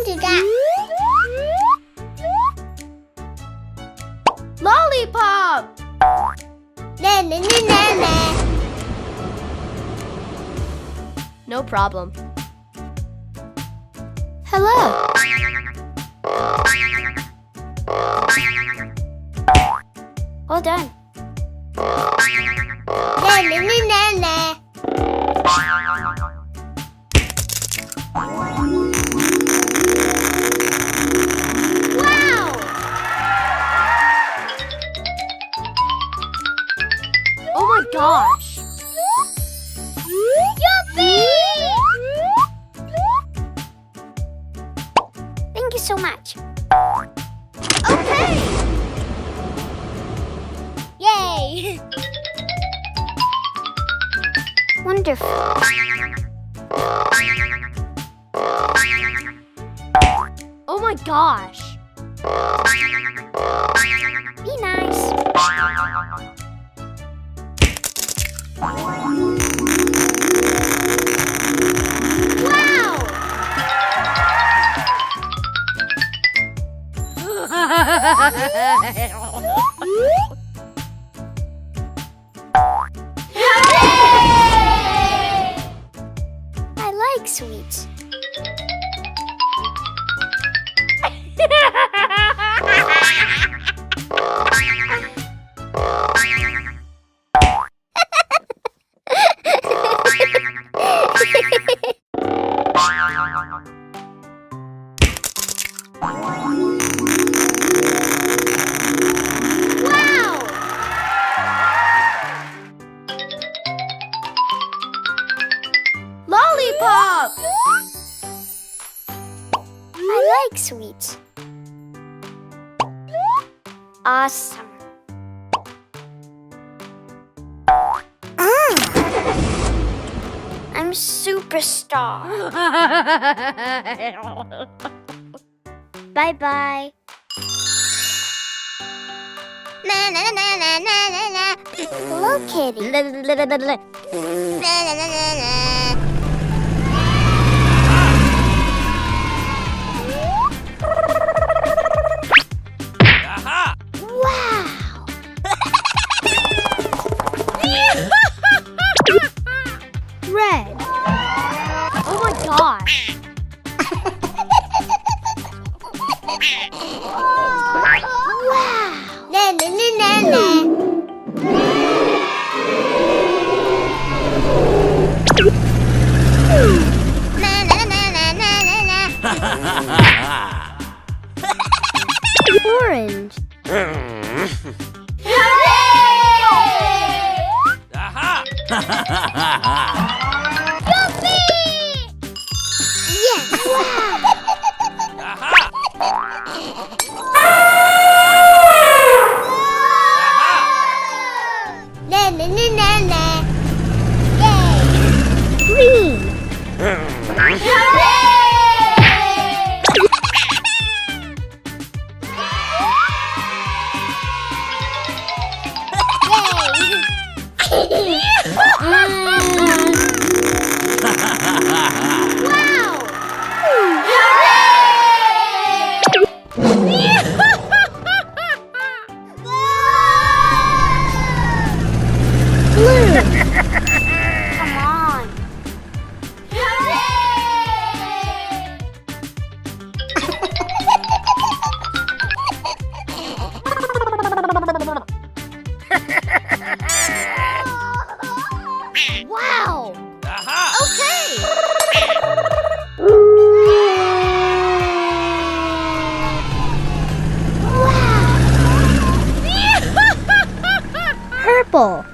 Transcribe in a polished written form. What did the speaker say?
do that. Lollipop! Na na na na na. No problem. Hello. Well done. Na na na na na. Wow! Oh my gosh. Yuppie! Thank you so much. Okay. Yay! Wonderful. Oh my gosh. Be nice. Wow! I like sweets. Wow! Lollipop! I like sweets. Awesome. I'm superstar. Bye-bye. Na na na na na na na. Hello, kitty. Na na na na na. Wow. Red. Oh my gosh. Wow! Na na na na na. Na na na na na na na. Orange. Yes! Na na na na na. Yay! Green. Wow! Blue. Come on. Wow! Okay! Purple.